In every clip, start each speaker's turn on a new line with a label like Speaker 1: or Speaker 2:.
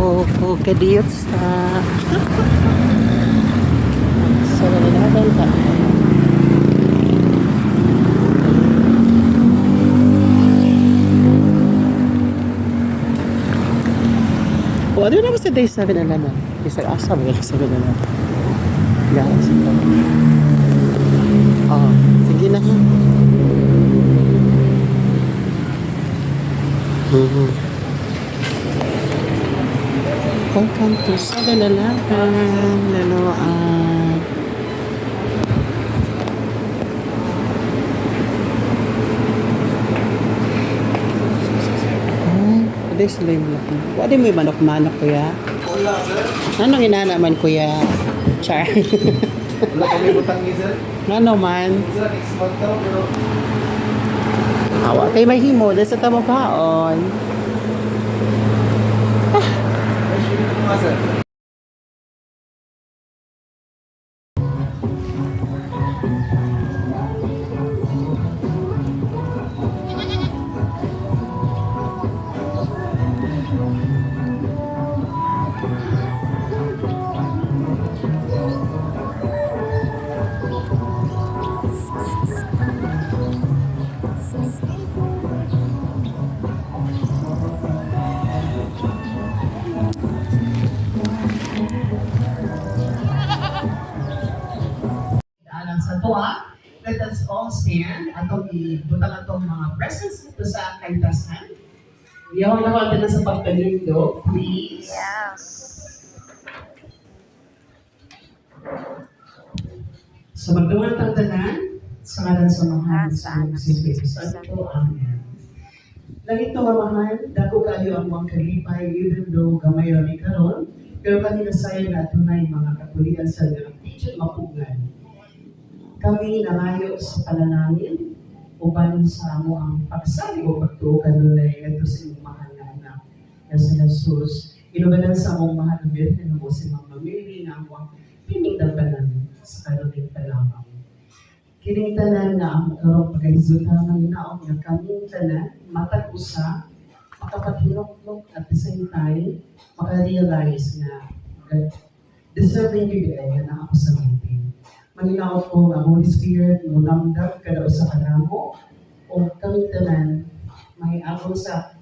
Speaker 1: o kadiyot sa sa nalalaban ka. O, ano na ba sa day 7-Eleven? Isang asa ba yung 7-Eleven? Guys, ito. Oh, sige na ha. Welcome to 7-Eleven, Laluan. Pwede sila yung laki. Pwede mo yung manok-manok, kuya?
Speaker 2: Wala, sir.
Speaker 1: Anong inanaman, kuya? Char.
Speaker 2: Wala kami butang ni sir.
Speaker 1: Ano man?
Speaker 2: Sir, next month daw, pero...
Speaker 1: Awa, kay may himo. Dahil sa tamang kaon.
Speaker 2: Mga sir.
Speaker 3: Sa tuwa, let us all stand atong ibutang atong mga presents dito sa kaitasan. Iyaw naman din sa pagpanindo, please.
Speaker 4: Yes.
Speaker 3: So magdungan tang tanan, sa ngalan sa mahal sa Espiritu Santo. Amen. Lagi ito mamahal, dako kayo ang mga kalipay, even though gamay rami karon, pero kanina sayo na tunay mga kapulian sa mga teacher mapugan. Kami nangayo sa pananangin, uban sa mo ang pagsali o pagtuo kanunay ito sa iyong mahal na anak na si Jesus. Inubanan sa mong mahal na Birhen mo si Mama Mary na ang pining dambanan sa kanuning talamang. Kining tanan na ang karong pagkahizuta ng naong na kaming tanan, matag-usa, makapaghinok-nok at the same time, makarealize na deserving bibigay na ako sa meeting. Maninaot ko ang Holy Spirit, mulamdag kada usa ka namo o kaming tanan may agong sa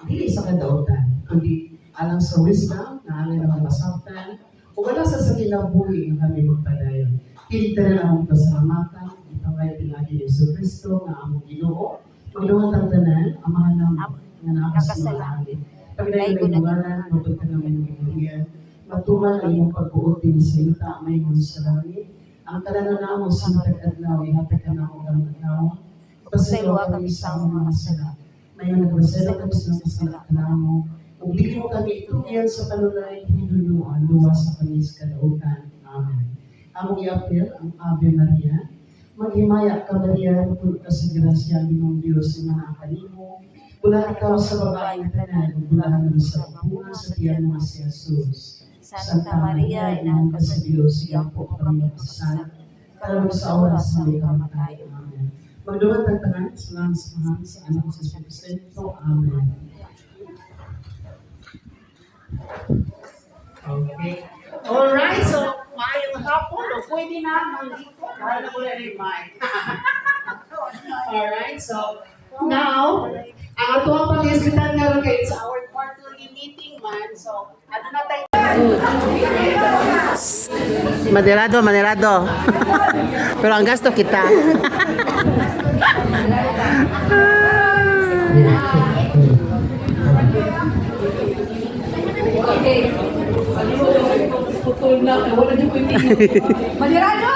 Speaker 3: dili sa kadautan kundi alang sa wisdom na alang na masabtan o wala sa kinabuhi ang kami magpadayon. Kini tanan ang pasalamatan itaway pinagi ni Yesu Kristo nga among Ginoo. Magduhat ang tanan amahan ng nga nakasalamat. Pagdayon ng buwanan, mabot ka namin ng Pilihan. Matuman ang iyong pagbuot din sa yuta may ngon sa langit. Ang talaga namo sa matag-adlaw, ihatag ka na ako ang adlaw. Pasaylo kami sa mga sala. Ngayon nagbasaylo kami sa mga sala ka namo. Kung di mo kami ituyan sa panulay, hinuluan, luwas sa kami sa kadautan. Amen. Among iapil ang Ave Maria. Maghimaya ka Maria, puno ka sa grasya ng Diyos sa mga kanimo. Bulahan ikaw sa babae ng tanan, bulahan mo sa bunga sa tiyan mo si Jesus.
Speaker 4: Santa Maria, Ina ka sa Diyos, iyang po kami magsasan.
Speaker 3: Kalabog sa oras na may kamatayan. Amen. Magduwag ang tangan, salamat sa mga sa anak sa Espiritu Santo. Amen. Okay. Alright, so maayong hapon, o pwede na mangliko. Para na ko na rin mic. Alright, so now, ang ato ang pag-iskitan nga rin kayo sa our quarterly meeting man. So, ano na tayo?
Speaker 1: Maderado, maderado. Pero ang gasto kita.
Speaker 4: Madirado!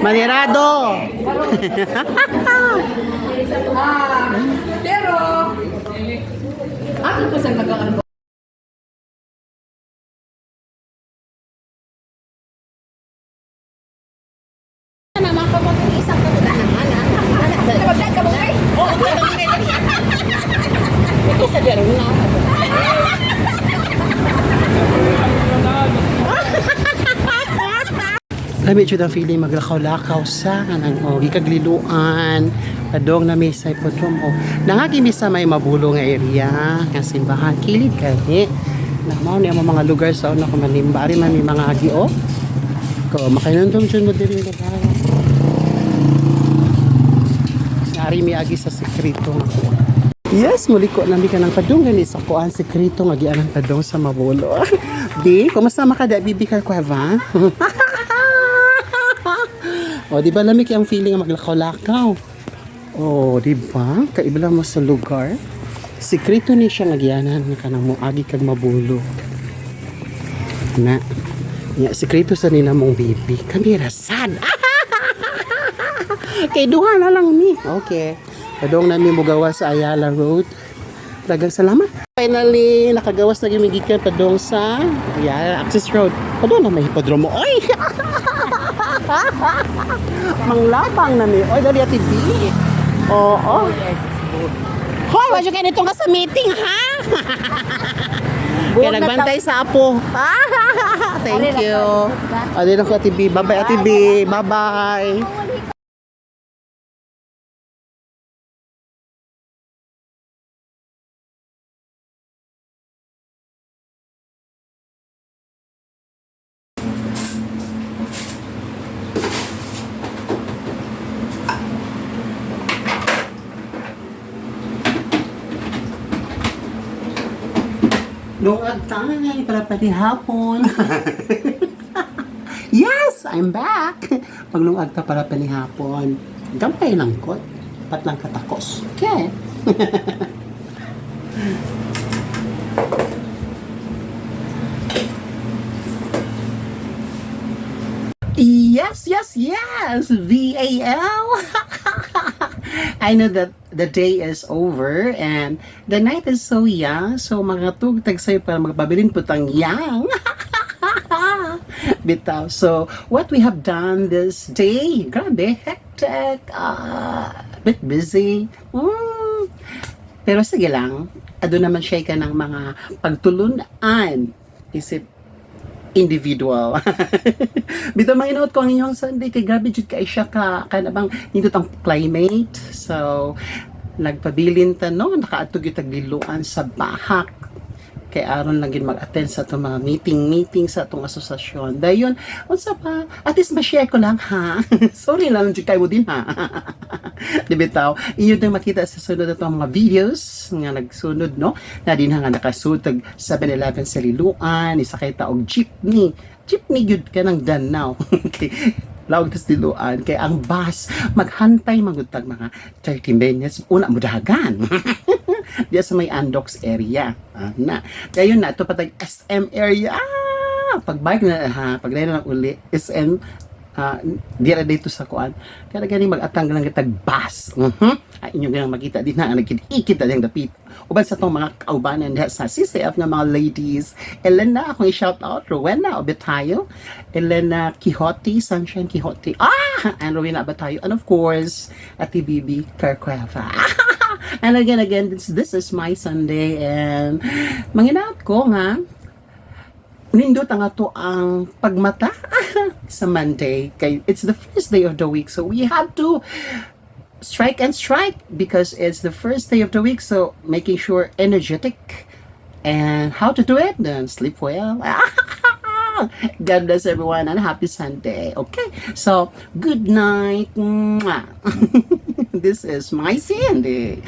Speaker 1: Maderado.
Speaker 4: Pero, ato po sa nag-ano.
Speaker 5: Naman ko mag-isang kabila naman, ha?
Speaker 4: Nagdag ka mo kay?
Speaker 5: Oo, ito sa dyan na.
Speaker 1: Lami jud ang feeling maglakaw-lakaw sa kanang gikagliluan padong na may say potrom o nangagi mi sa may mabulo nga area nga simbahan kilid kani Namo ni mga lugar sa una ko manimbari man may mga agio. Ko makainundom jud mo diri lugar. Nari mi agi sa sekreto nga kuan. Yes, muli ko nami ka ng padung gani sa kuan sekreto nga gianang padung sa Mabolo. Di, kumusta makada bibikal ko ba? O, di ba lamig ang feeling nga maglakaw-lakaw? O, di ba? Kaibala mo sa lugar. Sekreto ni siya nga gianan nga kanang moagi kag Mabolo. Na. Ya, sekreto sa nila mong bibi. Kami rasan. Kay duha na lang ni. Okay. Padong namin mugawa sa Ayala Road. Dagang salamat. Finally, nakagawas na gimigikan padong sa Ayala Access Road. Padong na may hipodromo. Oy! Manglabang na mi. Oy, dali ati B. Oo. Hoy, wala ka nitong ka sa meeting, ha? Kaya nagbantay sa apo. Thank you. Adi na ko ati B. Bye-bye ati B. Bye-bye. Lungag tayo para pati hapon. Yes, I'm back. Paglungag ta para pati hapon. Gampay lang ko. Pat lang katakos. Okay. Yes, yes, yes. VAL. I know that the day is over and the night is so young. So mga tugtag sa'yo para magpabilin putang yang. Bitaw. So what we have done this day, grabe, hectic, bit busy. Pero sige lang, ado naman siya ka ng mga pagtulunan. Isip individual. Bitaw mainot ko ang inyong Sunday kay grabe jud kay siya ka kanabang nindot ang climate. So nagpabilin ta no nakaadto gyud tag biluan sa bahak. Kay aron lang gid mag-attend sa itong mga meeting sa atong asosasyon. Dayon, unsa pa? At least ma-share ko lang ha. Sorry lang jud kay mo din ha. Di bitaw, inyo din makita sa sunod atong mga videos nga nagsunod no. Na din nga nakasud tag 7-Eleven sa Liluan, isa kay taog jeepney. Jeepney gyud ka ng Danau. Okay. Lawag tas Liluan kay ang bus maghantay magutag mga 30 minutes una mo dahagan. Diya sa may Andox area. Na. Dayon na ito patag SM area. Pag-bike na ha, pag na uli SM dira dito sa kuan. Kaya gani mag-atang lang kitag bus. Ay inyo ganang makita din na nagkita ding dapit. Uban sa tong mga kaubanan diha sa CCF nga mga ladies. Elena akong i-shout out, Rowena Obetayo, Elena Quixote, Sunshine Quixote. And Rowena Obetayo, and of course, Ati Bibi Carcueva. And again, this is my Sunday and manginaot ko nga nindot ang ato ang pagmata sa Monday kay it's the first day of the week, so we have to strike because it's the first day of the week, so making sure energetic. And how to do it? Then sleep well. God bless everyone and happy Sunday. Okay, so good night. This is my Sunday.